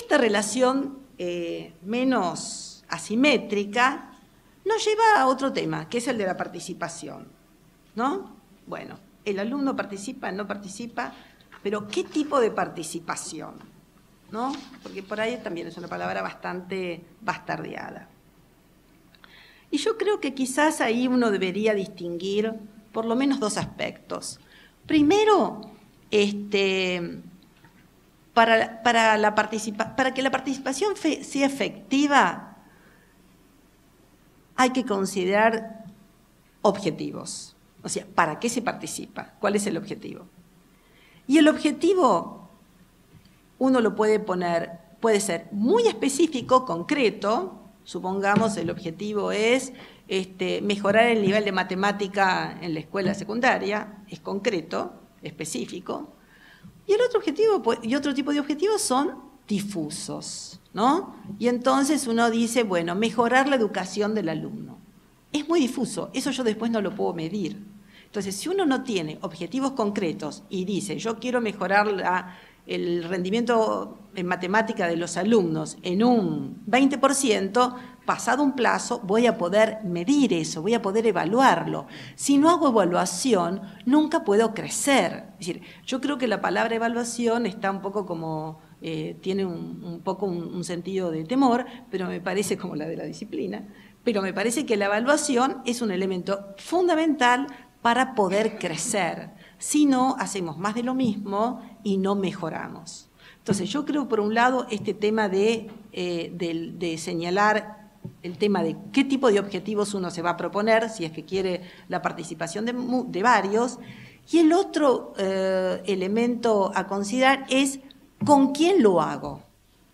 esta relación menos asimétrica nos lleva a otro tema, que es el de la participación, ¿no? Bueno, el alumno participa, no participa, pero ¿qué tipo de participación? ¿No? Porque por ahí también es una palabra bastante bastardeada. Y yo creo que quizás ahí uno debería distinguir por lo menos dos aspectos. Primero, para que la participación sea efectiva, hay que considerar objetivos. O sea, ¿para qué se participa? ¿Cuál es el objetivo? Y el objetivo, uno lo puede poner, puede ser muy específico, concreto. Supongamos el objetivo es mejorar el nivel de matemática en la escuela secundaria, es concreto, específico. Y el otro objetivo, y otro tipo de objetivos son difusos, ¿no? Y entonces uno dice, bueno, mejorar la educación del alumno. Es muy difuso, eso yo después no lo puedo medir. Entonces, si uno no tiene objetivos concretos y dice, yo quiero mejorar el rendimiento en matemática de los alumnos en un 20%, pasado un plazo voy a poder medir eso, voy a poder evaluarlo. Si no hago evaluación, nunca puedo crecer. Es decir, yo creo que la palabra evaluación está un poco como, tiene un poco un sentido de temor, pero me parece como la de la disciplina, pero me parece que la evaluación es un elemento fundamental para poder crecer. Si no, hacemos más de lo mismo y no mejoramos. Entonces, yo creo, por un lado, este tema de señalar el tema de qué tipo de objetivos uno se va a proponer, si es que quiere la participación de varios, y el otro elemento a considerar es ¿con quién lo hago?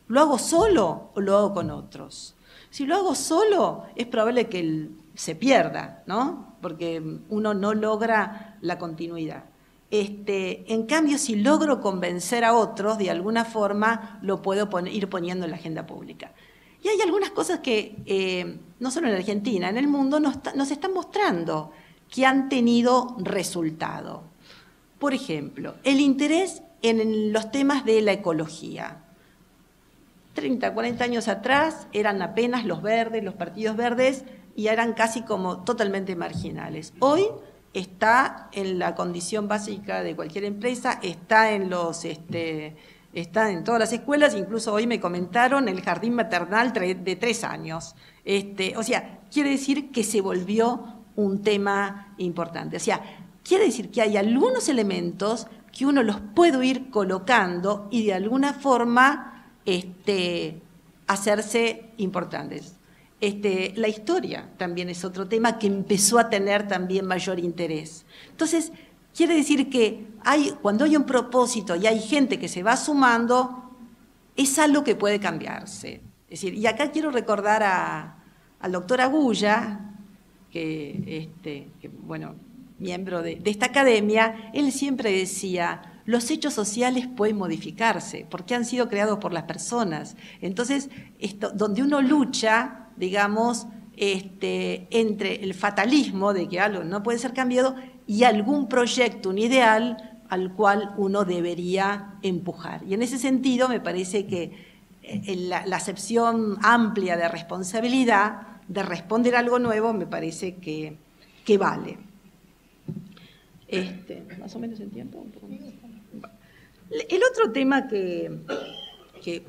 ¿Lo hago solo o lo hago con otros? Si lo hago solo, es probable que se pierda, ¿no? Porque uno no logra la continuidad. En cambio, si logro convencer a otros, de alguna forma lo puedo ir poniendo en la agenda pública. Y hay algunas cosas que, no solo en Argentina, en el mundo nos están mostrando que han tenido resultado. Por ejemplo, el interés en los temas de la ecología. 30, 40 años atrás eran apenas los verdes, los partidos verdes, y eran casi como totalmente marginales. Hoy está en la condición básica de cualquier empresa, está en todas las escuelas, incluso hoy me comentaron el jardín maternal de 3 años. O sea, quiere decir que se volvió un tema importante. O sea, quiere decir que hay algunos elementos que uno los puede ir colocando y de alguna forma hacerse importantes. La historia también es otro tema que empezó a tener también mayor interés. Entonces, quiere decir que cuando hay un propósito y hay gente que se va sumando, es algo que puede cambiarse. Es decir, y acá quiero recordar al doctor Agulla, que bueno, miembro de esta academia, él siempre decía, los hechos sociales pueden modificarse porque han sido creados por las personas. Entonces, donde uno lucha, digamos, entre el fatalismo de que algo no puede ser cambiado y algún proyecto, un ideal al cual uno debería empujar. Y en ese sentido me parece que la acepción amplia de responsabilidad, de responder a algo nuevo, me parece que vale. ¿Más o menos en tiempo? Un poco más. El otro tema que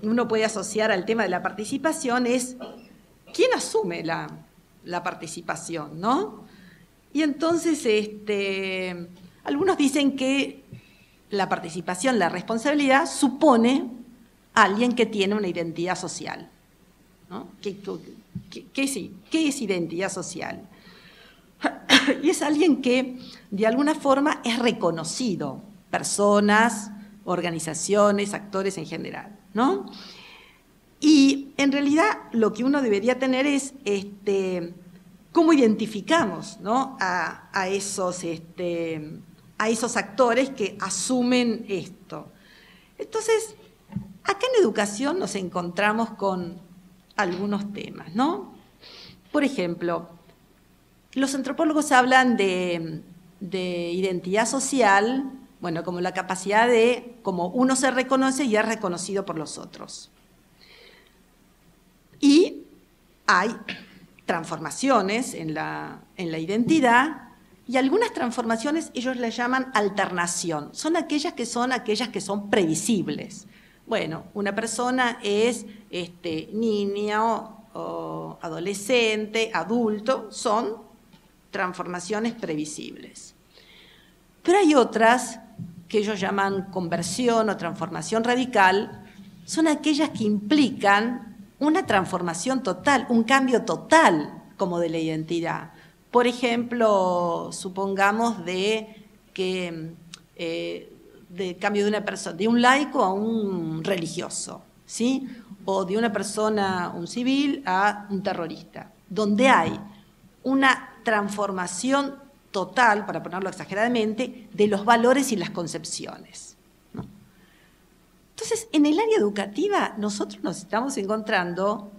uno puede asociar al tema de la participación es ¿quién asume la participación, no? Y entonces algunos dicen que la participación, la responsabilidad, supone a alguien que tiene una identidad social, ¿no? ¿Qué es identidad social? Y es alguien que de alguna forma es reconocido, personas, organizaciones, actores en general, ¿no? Y en realidad lo que uno debería tener es cómo identificamos, ¿no? a esos actores que asumen esto. Entonces, acá en educación nos encontramos con algunos temas, ¿no? Por ejemplo, los antropólogos hablan de identidad social, bueno, como la capacidad de, como uno se reconoce y es reconocido por los otros. hay transformaciones en la identidad, y algunas transformaciones ellos las llaman alternación. Son aquellas que son previsibles. Bueno, una persona es niño o adolescente, adulto, son transformaciones previsibles. Pero hay otras que ellos llaman conversión o transformación radical, son aquellas que implican una transformación total, un cambio total como de la identidad. Por ejemplo, supongamos de cambio de una persona, de un laico a un religioso, ¿sí? O de una persona, un civil, a un terrorista, donde hay una transformación total, para ponerlo exageradamente, de los valores y las concepciones, ¿no? Entonces, en el área educativa nosotros nos estamos encontrando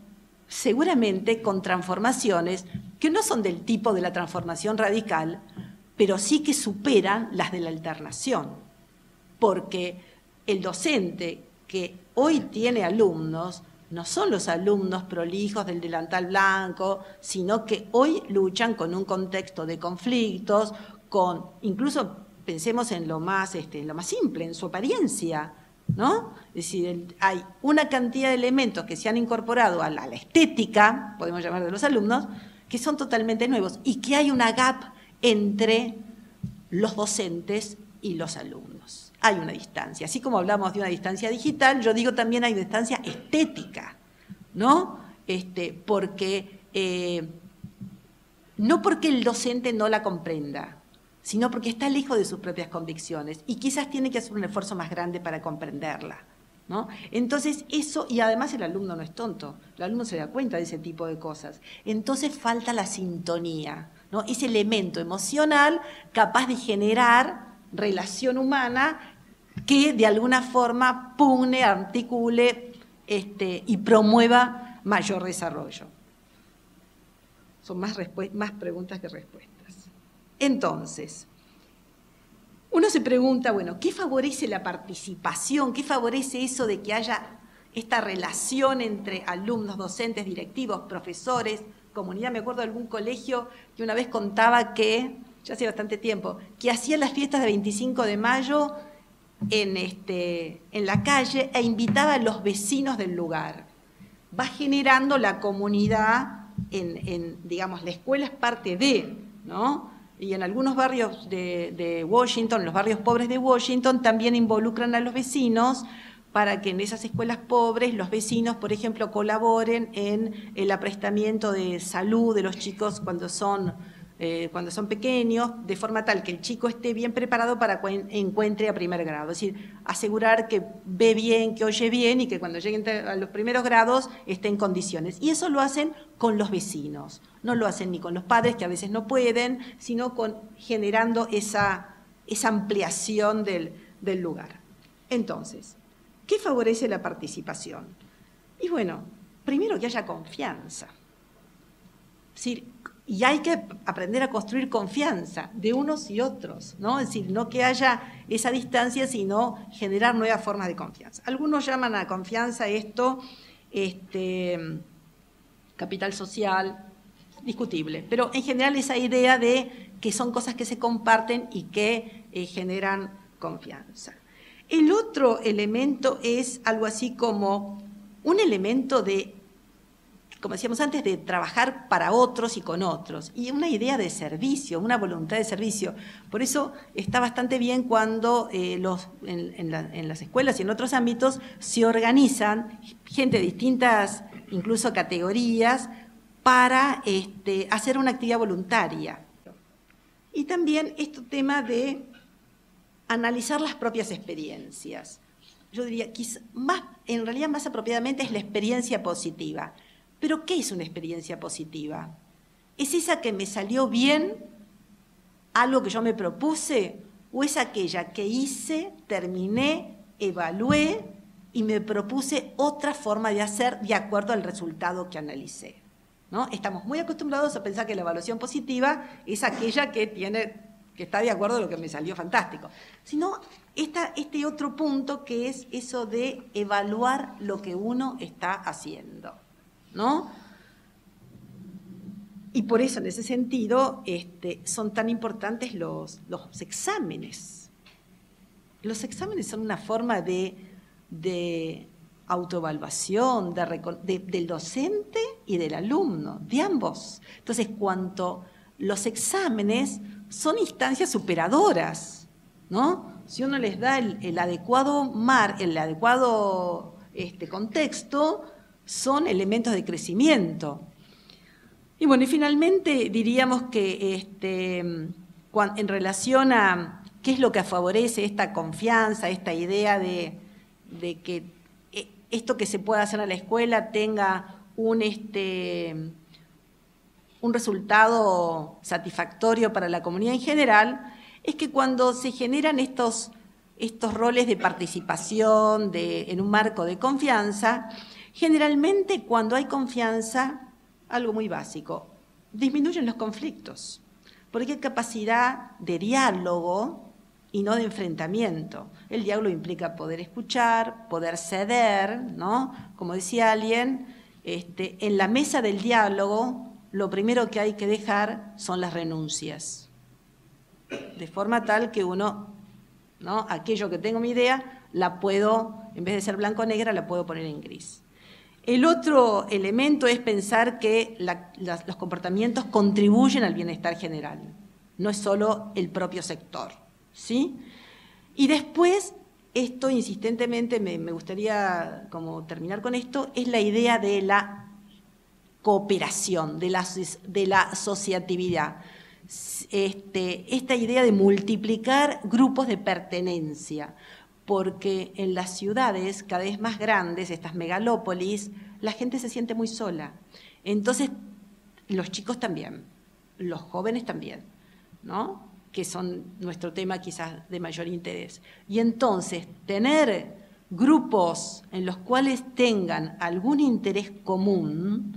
seguramente con transformaciones que no son del tipo de la transformación radical, pero sí que superan las de la alternación, porque el docente que hoy tiene alumnos no son los alumnos prolijos del delantal blanco, sino que hoy luchan con un contexto de conflictos, incluso pensemos en lo más simple, en su apariencia, ¿no? Es decir, hay una cantidad de elementos que se han incorporado a la estética, podemos llamar, de los alumnos, que son totalmente nuevos, y que hay una gap entre los docentes y los alumnos. Hay una distancia. Así como hablamos de una distancia digital, yo digo también hay una distancia estética, ¿no? No porque el docente no la comprenda, sino porque está lejos de sus propias convicciones y quizás tiene que hacer un esfuerzo más grande para comprenderla, ¿no? Entonces eso, y además el alumno no es tonto, el alumno se da cuenta de ese tipo de cosas. Entonces falta la sintonía, ¿no? Ese elemento emocional capaz de generar relación humana que de alguna forma pugne, articule y promueva mayor desarrollo. Son más preguntas que respuestas. Entonces, uno se pregunta, bueno, ¿qué favorece la participación? ¿Qué favorece eso de que haya esta relación entre alumnos, docentes, directivos, profesores, comunidad? Me acuerdo de algún colegio que una vez contaba que, ya hace bastante tiempo, que hacían las fiestas de 25 de mayo en la calle e invitaba a los vecinos del lugar. Va generando la comunidad, digamos, la escuela es parte de, ¿no? Y en algunos barrios de Washington, los barrios pobres de Washington, también involucran a los vecinos para que en esas escuelas pobres los vecinos, por ejemplo, colaboren en el aprestamiento de salud de los chicos cuando son pequeños, de forma tal que el chico esté bien preparado para que encuentre a primer grado. Es decir, asegurar que ve bien, que oye bien y que cuando lleguen a los primeros grados esté en condiciones. Y eso lo hacen con los vecinos, no lo hacen ni con los padres, que a veces no pueden, sino generando esa ampliación del lugar. Entonces, ¿qué favorece la participación? Y bueno, primero que haya confianza. Es decir, y hay que aprender a construir confianza de unos y otros, ¿no? Es decir, no que haya esa distancia, sino generar nuevas formas de confianza. Algunos llaman a confianza esto capital social, discutible, pero en general esa idea de que son cosas que se comparten y que generan confianza. El otro elemento es algo así como un elemento de, como decíamos antes, de trabajar para otros y con otros, y una idea de servicio, una voluntad de servicio. Por eso está bastante bien cuando en las escuelas y en otros ámbitos se organizan gente de distintas, incluso categorías, para hacer una actividad voluntaria. Y también este tema de analizar las propias experiencias. Yo diría que en realidad más apropiadamente es la experiencia positiva. ¿Pero qué es una experiencia positiva? ¿Es esa que me salió bien, algo que yo me propuse, o es aquella que hice, terminé, evalué y me propuse otra forma de hacer de acuerdo al resultado que analicé? ¿No? Estamos muy acostumbrados a pensar que la evaluación positiva es aquella que está de acuerdo a lo que me salió fantástico. Sino este otro punto que es eso de evaluar lo que uno está haciendo, ¿no? Y por eso, en ese sentido, son tan importantes los exámenes. Los exámenes son una forma de autoevaluación del docente y del alumno, de ambos. Entonces, los exámenes son instancias superadoras, ¿no? Si uno les da el adecuado contexto, son elementos de crecimiento. Y bueno, y finalmente diríamos que en relación a qué es lo que favorece esta confianza, esta idea de que esto que se pueda hacer en la escuela tenga un resultado satisfactorio para la comunidad en general, es que cuando se generan estos roles de participación en un marco de confianza, generalmente cuando hay confianza, algo muy básico, disminuyen los conflictos, porque hay capacidad de diálogo y no de enfrentamiento. El diálogo implica poder escuchar, poder ceder, ¿no? Como decía alguien, en la mesa del diálogo lo primero que hay que dejar son las renuncias, de forma tal que uno, ¿no? Aquello que tengo mi idea, la puedo, en vez de ser blanco o negra, la puedo poner en gris. El otro elemento es pensar que los comportamientos contribuyen al bienestar general, no es solo el propio sector, ¿sí? Y después, esto insistentemente, me gustaría como terminar con esto, es la idea de la cooperación, de la asociatividad. Esta idea de multiplicar grupos de pertenencia, porque en las ciudades cada vez más grandes, estas megalópolis, la gente se siente muy sola. Entonces, los chicos también, los jóvenes también, ¿no? Que son nuestro tema quizás de mayor interés. Y entonces, tener grupos en los cuales tengan algún interés común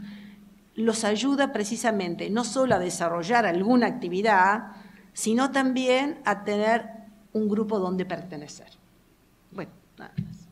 los ayuda precisamente no solo a desarrollar alguna actividad, sino también a tener un grupo donde pertenecer. Bueno, nada más.